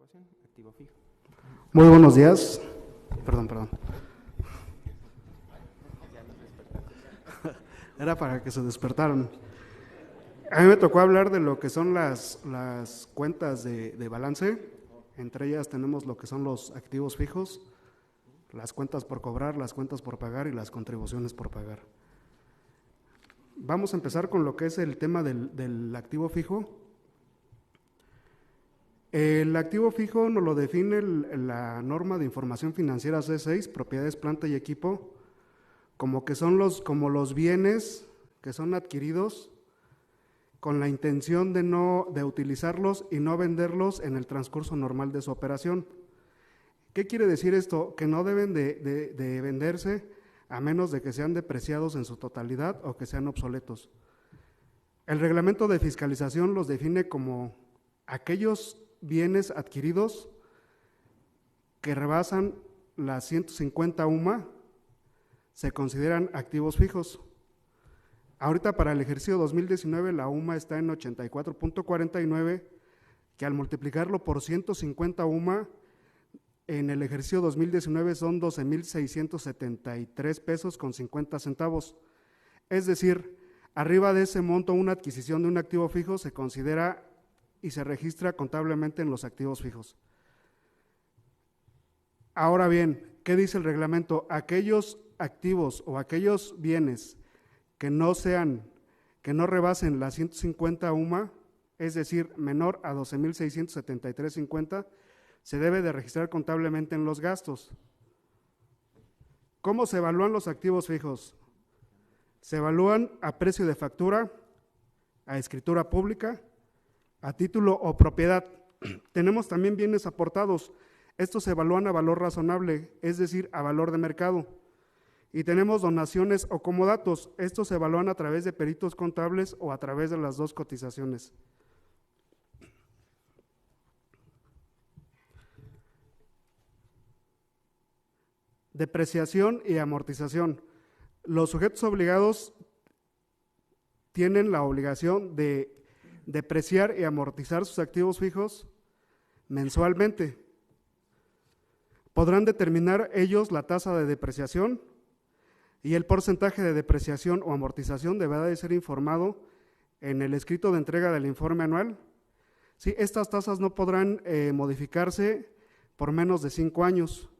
grabación, activo fijo. Muy buenos días. Perdón. Era para que se despertaran. A mí me tocó hablar de lo que son las cuentas de balance. Entre ellas tenemos lo que son los activos fijos, las cuentas por cobrar, las cuentas por pagar y las contribuciones por pagar. Vamos a empezar con lo que es el tema del activo fijo. El activo fijo nos lo define la norma de información financiera C6, propiedades, planta y equipo, como los bienes que son adquiridos con la intención de utilizarlos y no venderlos en el transcurso normal de su operación. ¿Qué quiere decir esto? Que no deben de venderse a menos de que sean depreciados en su totalidad o que sean obsoletos. El reglamento de fiscalización los define como aquellos bienes adquiridos que rebasan las 150 UMA, se consideran activos fijos. Ahorita para el ejercicio 2019 la UMA está en 84.49, que al multiplicarlo por 150 UMA, en el ejercicio 2019 son 12,673 pesos con 50 centavos. Es decir, arriba de ese monto una adquisición de un activo fijo se considera y se registra contablemente en los activos fijos. Ahora bien, ¿qué dice el reglamento? Aquellos activos o aquellos bienes que no rebasen las 150 UMA, es decir, menor a 12,673.50, se debe de registrar contablemente en los gastos. ¿Cómo se evalúan los activos fijos? Se evalúan a precio de factura, a escritura pública, a título o propiedad. Tenemos también bienes aportados. Estos se evalúan a valor razonable, es decir, a valor de mercado. Y tenemos donaciones o comodatos. Estos se evalúan a través de peritos contables o a través de las dos cotizaciones. Depreciación y amortización. Los sujetos obligados tienen la obligación de depreciar y amortizar sus activos fijos mensualmente. Podrán determinar ellos la tasa de depreciación y el porcentaje de depreciación o amortización deberá de ser informado en el escrito de entrega del informe anual. Sí, estas tasas no podrán modificarse por menos de 5 años.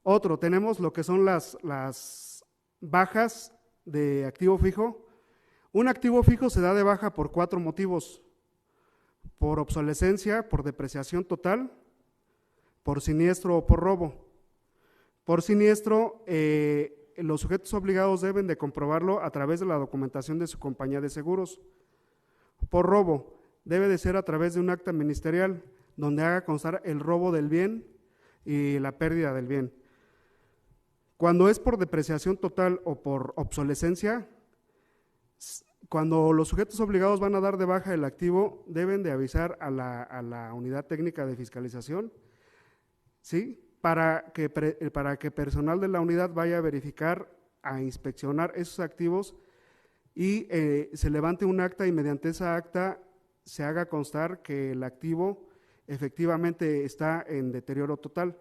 Otro, tenemos lo que son las bajas de activo fijo. Un activo fijo se da de baja por 4 motivos: por obsolescencia, por depreciación total, por siniestro o por robo. Por siniestro, los sujetos obligados deben de comprobarlo a través de la documentación de su compañía de seguros. Por robo, debe de ser a través de un acta ministerial donde haga constar el robo del bien y la pérdida del bien. Cuando es por depreciación total o por obsolescencia, cuando los sujetos obligados van a dar de baja el activo, deben de avisar a la unidad técnica de fiscalización, ¿sí?, para que personal de la unidad vaya a verificar, a inspeccionar esos activos y se levante un acta y mediante esa acta se haga constar que el activo efectivamente está en deterioro total.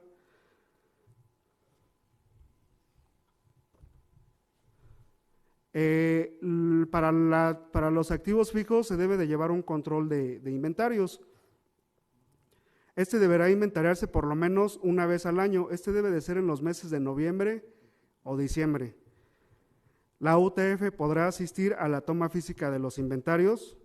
Para los activos fijos se debe de llevar un control de inventarios. Este deberá inventariarse por lo menos una vez al año. Este debe de ser en los meses de noviembre o diciembre. La UTF podrá asistir a la toma física de los inventarios.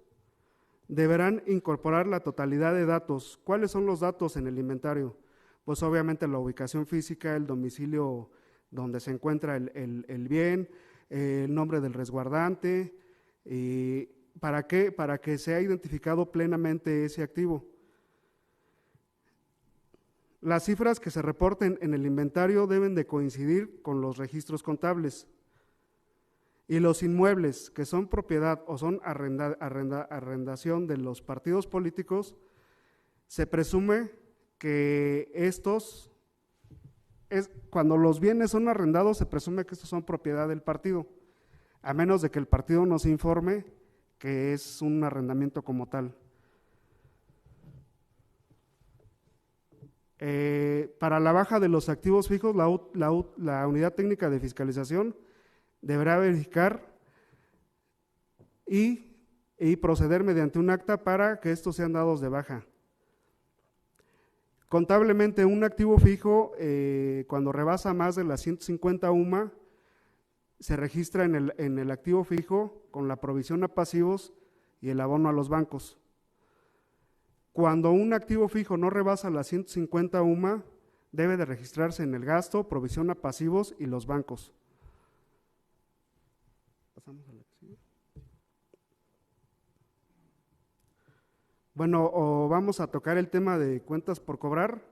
Deberán incorporar la totalidad de datos. ¿Cuáles son los datos en el inventario? Pues obviamente la ubicación física, el domicilio donde se encuentra el bien, el nombre del resguardante. ¿Para qué? Para que sea identificado plenamente ese activo. Las cifras que se reporten en el inventario deben de coincidir con los registros contables. Y los inmuebles que son propiedad o son arrendación de los partidos políticos, se presume que cuando los bienes son arrendados, se presume que estos son propiedad del partido, a menos de que el partido nos informe que es un arrendamiento como tal. Para la baja de los activos fijos, la Unidad Técnica de Fiscalización deberá verificar y proceder mediante un acta para que estos sean dados de baja. Contablemente, un activo fijo, cuando rebasa más de las 150 UMA, se registra en el activo fijo con la provisión a pasivos y el abono a los bancos. Cuando un activo fijo no rebasa las 150 UMA, debe de registrarse en el gasto, provisión a pasivos y los bancos. Pasamos a la que sigue. Bueno, vamos a tocar el tema de cuentas por cobrar.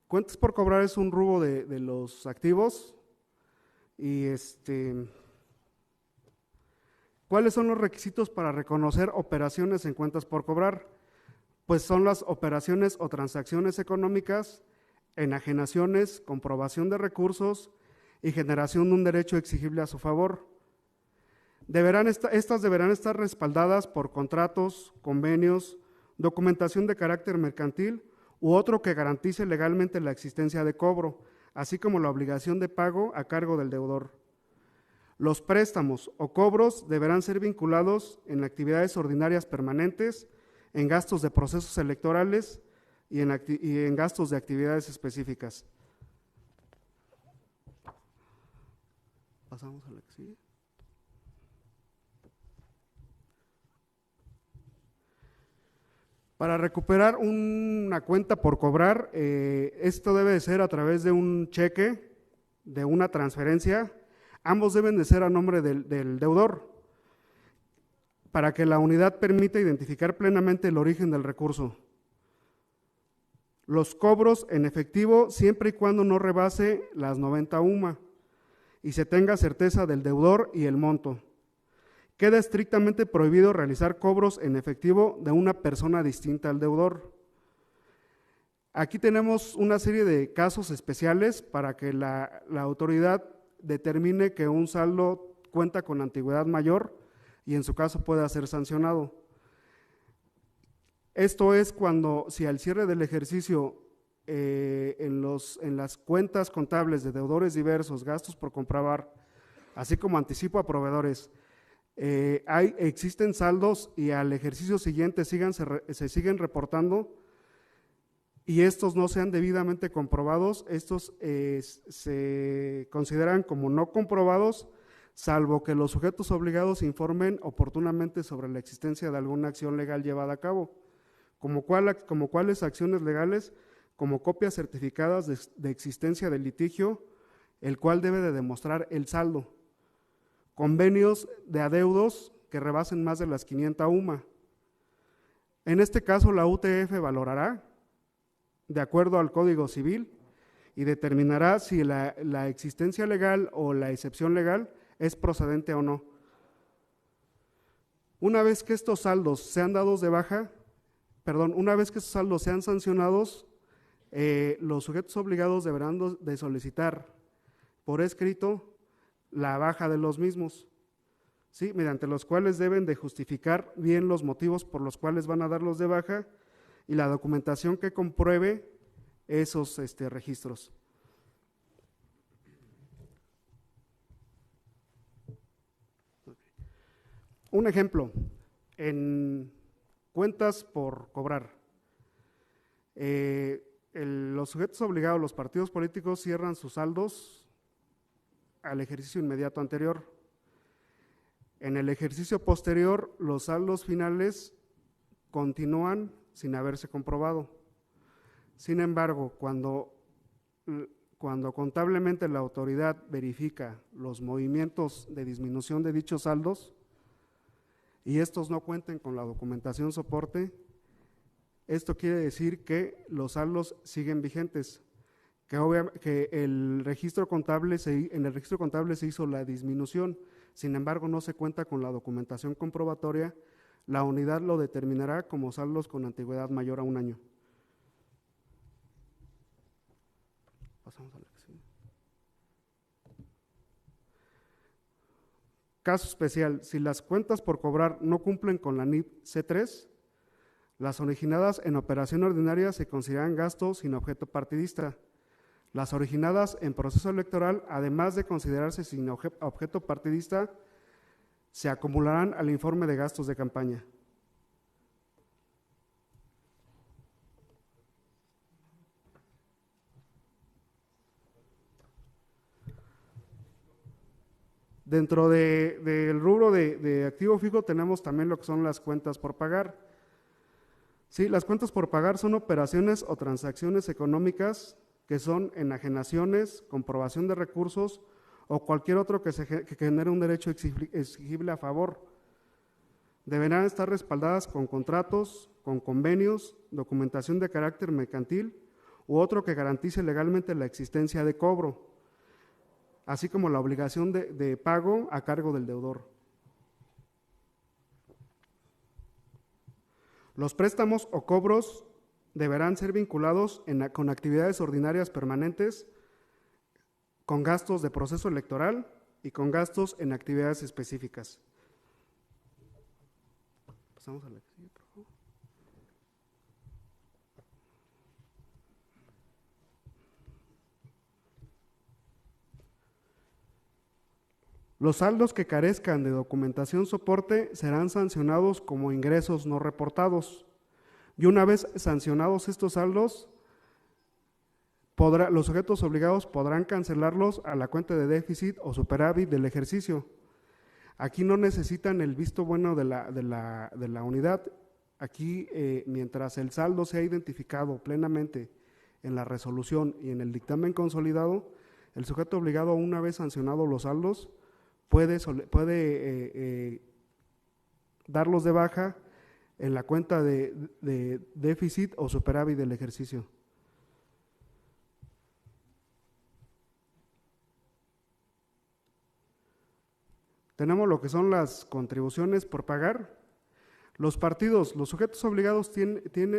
Cuentas por cobrar es un rubro de los activos. Y ¿cuáles son los requisitos para reconocer operaciones en cuentas por cobrar? Pues son las operaciones o transacciones económicas, enajenaciones, comprobación de recursos y generación de un derecho exigible a su favor. Estas deberán estar respaldadas por contratos, convenios, documentación de carácter mercantil u otro que garantice legalmente la existencia de cobro, así como la obligación de pago a cargo del deudor. Los préstamos o cobros deberán ser vinculados en actividades ordinarias permanentes, en gastos de procesos electorales y en gastos de actividades específicas. Pasamos a la que sigue. Para recuperar una cuenta por cobrar, esto debe de ser a través de un cheque, de una transferencia. Ambos deben de ser a nombre del deudor, para que la unidad permita identificar plenamente el origen del recurso. Los cobros en efectivo, siempre y cuando no rebase las 90 UMA y se tenga certeza del deudor y el monto. Queda estrictamente prohibido realizar cobros en efectivo de una persona distinta al deudor. Aquí tenemos una serie de casos especiales para que la autoridad determine que un saldo cuenta con antigüedad mayor y en su caso pueda ser sancionado. Esto es cuando, si al cierre del ejercicio en las cuentas contables de deudores diversos, gastos por comprobar, así como anticipo a proveedores, existen saldos y al ejercicio siguiente se siguen reportando y estos no sean debidamente comprobados, estos se consideran como no comprobados, salvo que los sujetos obligados informen oportunamente sobre la existencia de alguna acción legal llevada a cabo, como cuáles acciones legales, como copias certificadas de existencia del litigio, el cual debe de demostrar el saldo. Convenios de adeudos que rebasen más de las 500 UMA. En este caso, la UTF valorará, de acuerdo al Código Civil, y determinará si la existencia legal o la excepción legal es procedente o no. Una vez que estos saldos sean dados de baja, una vez que estos saldos sean sancionados, los sujetos obligados deberán de solicitar por escrito la baja de los mismos, ¿sí? Mediante los cuales deben de justificar bien los motivos por los cuales van a darlos de baja y la documentación que compruebe esos registros. Un ejemplo, en cuentas por cobrar, los sujetos obligados, los partidos políticos cierran sus saldos al ejercicio inmediato anterior. En el ejercicio posterior, los saldos finales continúan sin haberse comprobado. Sin embargo, cuando contablemente la autoridad verifica los movimientos de disminución de dichos saldos y estos no cuenten con la documentación soporte, esto quiere decir que los saldos siguen vigentes, que en el registro contable se hizo la disminución, sin embargo no se cuenta con la documentación comprobatoria, la unidad lo determinará como saldos con antigüedad mayor a 1 año. Pasamos a la que sigue. Caso especial, si las cuentas por cobrar no cumplen con la NIP C3, Las originadas en operación ordinaria se consideran gastos sin objeto partidista. Las originadas en proceso electoral, además de considerarse sin objeto partidista, se acumularán al informe de gastos de campaña. Dentro del rubro de activo fijo tenemos también lo que son las cuentas por pagar. Sí, las cuentas por pagar son operaciones o transacciones económicas que son enajenaciones, comprobación de recursos o cualquier otro que genere un derecho exigible a favor. Deberán estar respaldadas con contratos, con convenios, documentación de carácter mercantil u otro que garantice legalmente la existencia de cobro, así como la obligación de pago a cargo del deudor. Los préstamos o cobros deberán ser vinculados con actividades ordinarias permanentes, con gastos de proceso electoral y con gastos en actividades específicas. Pasamos a la siguiente, por favor. Los saldos que carezcan de documentación soporte serán sancionados como ingresos no reportados. Y una vez sancionados estos saldos, los sujetos obligados podrán cancelarlos a la cuenta de déficit o superávit del ejercicio. Aquí no necesitan el visto bueno de la unidad. Aquí, mientras el saldo sea identificado plenamente en la resolución y en el dictamen consolidado, el sujeto obligado, una vez sancionados los saldos, puede darlos de baja en la cuenta de déficit o superávit del ejercicio. Tenemos lo que son las contribuciones por pagar. Los partidos, los sujetos obligados tienen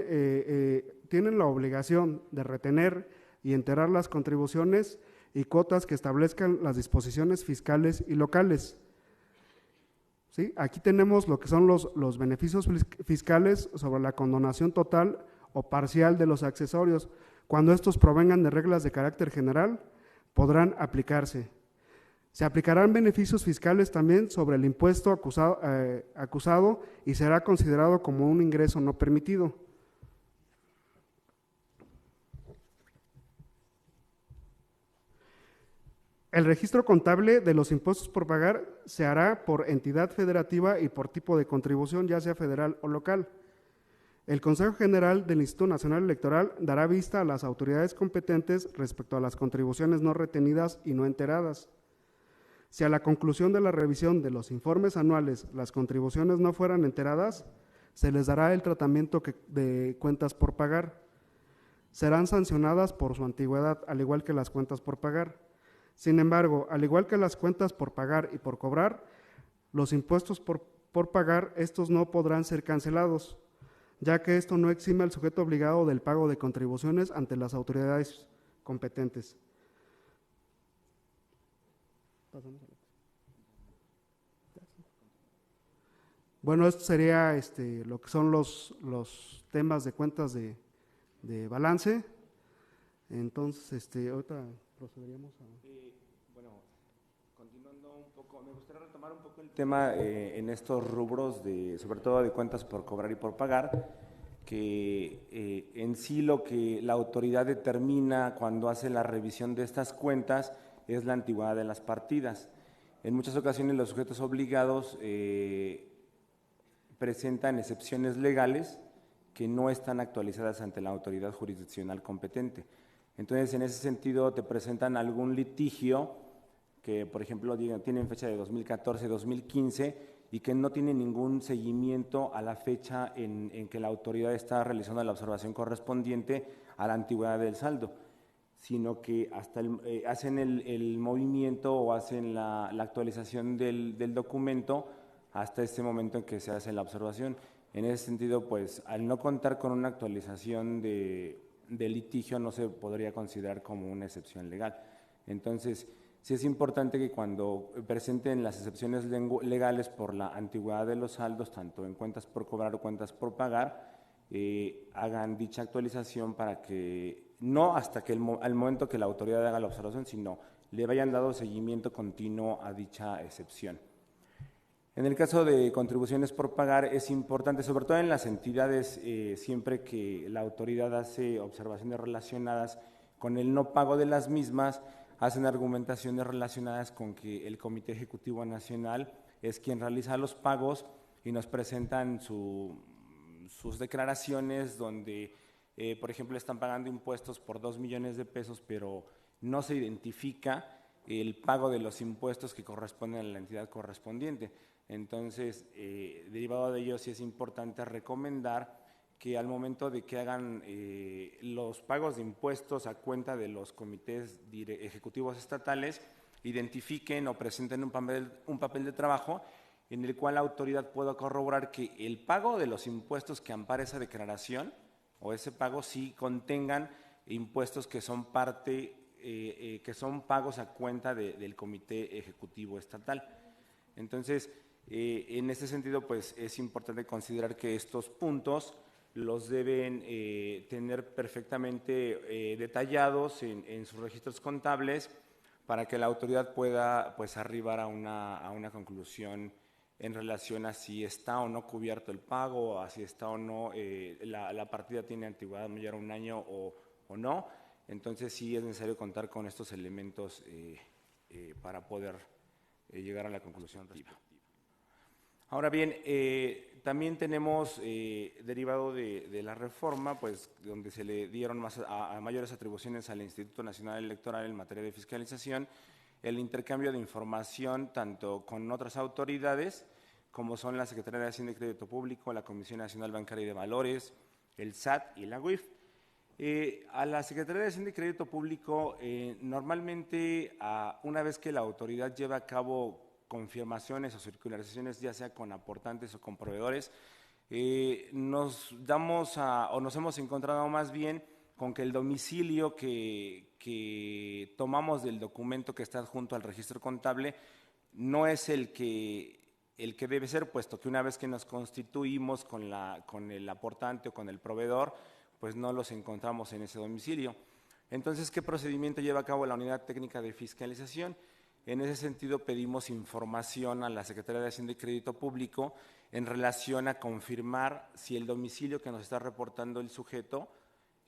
la obligación de retener y enterar las contribuciones y cuotas que establezcan las disposiciones fiscales y locales. ¿Sí? Aquí tenemos lo que son los beneficios fiscales sobre la condonación total o parcial de los accesorios. Cuando estos provengan de reglas de carácter general, podrán aplicarse. Se aplicarán beneficios fiscales también sobre el impuesto acusado y será considerado como un ingreso no permitido. El registro contable de los impuestos por pagar se hará por entidad federativa y por tipo de contribución, ya sea federal o local. El Consejo General del Instituto Nacional Electoral dará vista a las autoridades competentes respecto a las contribuciones no retenidas y no enteradas. Si a la conclusión de la revisión de los informes anuales las contribuciones no fueran enteradas, se les dará el tratamiento de cuentas por pagar. Serán sancionadas por su antigüedad, al igual que las cuentas por pagar. Sin embargo, al igual que las cuentas por pagar y por cobrar, los impuestos por pagar, estos no podrán ser cancelados, ya que esto no exime al sujeto obligado del pago de contribuciones ante las autoridades competentes. Bueno, esto sería lo que son los temas de cuentas de balance. Entonces, ahorita procederíamos a… Bueno, continuando un poco, me gustaría retomar un poco el tema en estos rubros, sobre todo de cuentas por cobrar y por pagar, que en sí lo que la autoridad determina cuando hace la revisión de estas cuentas es la antigüedad de las partidas. En muchas ocasiones los sujetos obligados presentan excepciones legales que no están actualizadas ante la autoridad jurisdiccional competente. Entonces, en ese sentido, te presentan algún litigio que, por ejemplo, tienen fecha de 2014, 2015 y que no tiene ningún seguimiento a la fecha en que la autoridad está realizando la observación correspondiente a la antigüedad del saldo, sino que hasta hacen el movimiento o hacen la actualización del documento hasta este momento en que se hace la observación. En ese sentido, pues, al no contar con una actualización de litigio, no se podría considerar como una excepción legal. Entonces, sí es importante que cuando presenten las excepciones legales por la antigüedad de los saldos, tanto en cuentas por cobrar o cuentas por pagar, hagan dicha actualización para que, no hasta que al momento que la autoridad haga la observación, sino le vayan dando seguimiento continuo a dicha excepción. En el caso de contribuciones por pagar es importante, sobre todo en las entidades, siempre que la autoridad hace observaciones relacionadas con el no pago de las mismas, hacen argumentaciones relacionadas con que el Comité Ejecutivo Nacional es quien realiza los pagos y nos presentan sus declaraciones donde, por ejemplo, están pagando impuestos por 2 millones de pesos, pero no se identifica el pago de los impuestos que corresponden a la entidad correspondiente. Entonces, derivado de ello, sí es importante recomendar que al momento de que hagan los pagos de impuestos a cuenta de los comités ejecutivos estatales, identifiquen o presenten un papel de trabajo en el cual la autoridad pueda corroborar que el pago de los impuestos que ampara esa declaración o ese pago sí contengan impuestos que son parte, que son pagos a cuenta del Comité Ejecutivo Estatal. Entonces, en ese sentido, pues es importante considerar que estos puntos los deben tener perfectamente detallados en sus registros contables para que la autoridad pueda pues arribar a una conclusión en relación a si está o no cubierto el pago, a si está o no, la partida tiene antigüedad mayor a un año o no. Entonces sí es necesario contar con estos elementos para poder llegar a la conclusión respectiva. Ahora bien, también tenemos, derivado de la reforma, pues donde se le dieron mayores atribuciones al Instituto Nacional Electoral en materia de fiscalización, el intercambio de información tanto con otras autoridades, como son la Secretaría de Hacienda y Crédito Público, la Comisión Nacional Bancaria y de Valores, el SAT y la UIF. A la Secretaría de Hacienda y Crédito Público, normalmente, una vez que la autoridad lleva a cabo confirmaciones o circularizaciones, ya sea con aportantes o con proveedores, nos hemos encontrado más bien con que el domicilio que tomamos del documento que está adjunto al registro contable no es el que debe ser, puesto que una vez que nos constituimos con el aportante o con el proveedor, pues no los encontramos en ese domicilio. Entonces, ¿qué procedimiento lleva a cabo la Unidad Técnica de Fiscalización? En ese sentido, pedimos información a la Secretaría de Hacienda y Crédito Público en relación a confirmar si el domicilio que nos está reportando el sujeto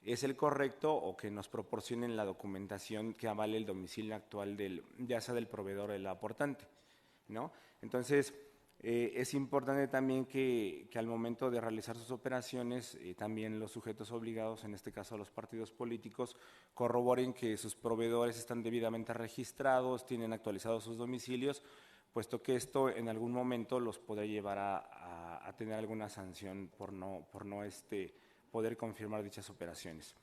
es el correcto o que nos proporcionen la documentación que avale el domicilio actual ya sea del proveedor o del aportante, ¿no? Entonces, es importante también que al momento de realizar sus operaciones, también los sujetos obligados, en este caso los partidos políticos, corroboren que sus proveedores están debidamente registrados, tienen actualizados sus domicilios, puesto que esto en algún momento los podrá llevar a tener alguna sanción por no poder confirmar dichas operaciones.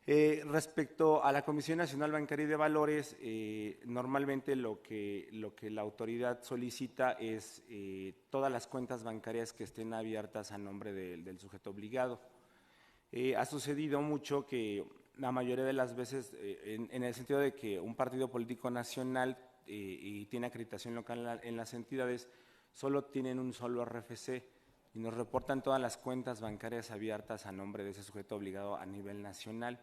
Respecto a la Comisión Nacional Bancaria y de Valores, normalmente lo que la autoridad solicita es todas las cuentas bancarias que estén abiertas a nombre del sujeto obligado. Ha sucedido mucho que la mayoría de las veces, en el sentido de que un partido político nacional y tiene acreditación local en las entidades, solo tienen un solo RFC y nos reportan todas las cuentas bancarias abiertas a nombre de ese sujeto obligado a nivel nacional.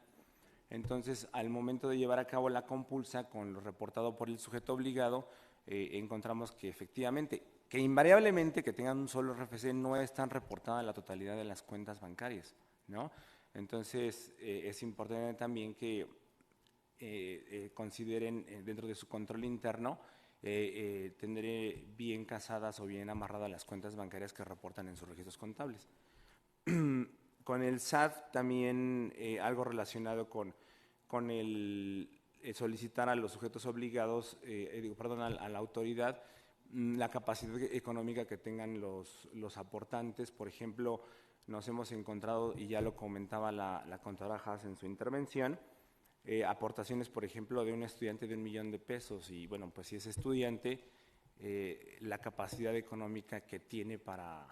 Entonces, al momento de llevar a cabo la compulsa con lo reportado por el sujeto obligado, encontramos que efectivamente, que invariablemente que tengan un solo RFC no están reportadas la totalidad de las cuentas bancarias, ¿no? Entonces, es importante también que consideren dentro de su control interno tener bien casadas o bien amarradas las cuentas bancarias que reportan en sus registros contables. Con el SAT también algo relacionado con el solicitar a los sujetos obligados, a la autoridad, la capacidad económica que tengan los aportantes. Por ejemplo, nos hemos encontrado, y ya lo comentaba la contadora Haas en su intervención, aportaciones, por ejemplo, de un estudiante de 1 millón de pesos, y bueno, pues si ese estudiante, la capacidad económica que tiene para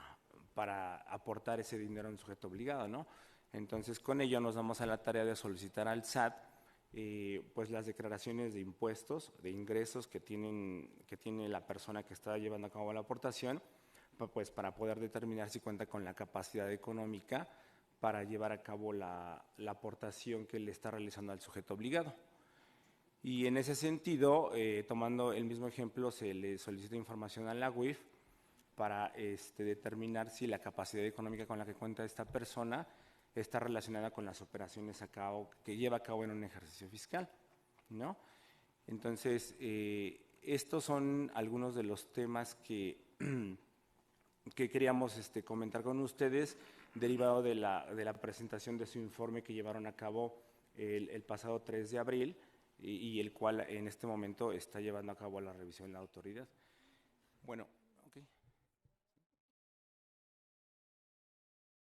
aportar ese dinero a un sujeto obligado, ¿no? Entonces, con ello nos damos a la tarea de solicitar al SAT pues las declaraciones de impuestos, de ingresos que tiene la persona que está llevando a cabo la aportación, pues para poder determinar si cuenta con la capacidad económica para llevar a cabo la aportación que le está realizando al sujeto obligado. Y en ese sentido, tomando el mismo ejemplo, se le solicita información a la UIF para determinar si la capacidad económica con la que cuenta esta persona está relacionada con las operaciones que lleva a cabo en un ejercicio fiscal, ¿no? Entonces, estos son algunos de los temas que queríamos comentar con ustedes, derivado de la presentación de su informe que llevaron a cabo el pasado 3 de abril y el cual en este momento está llevando a cabo la revisión de la autoridad. Bueno,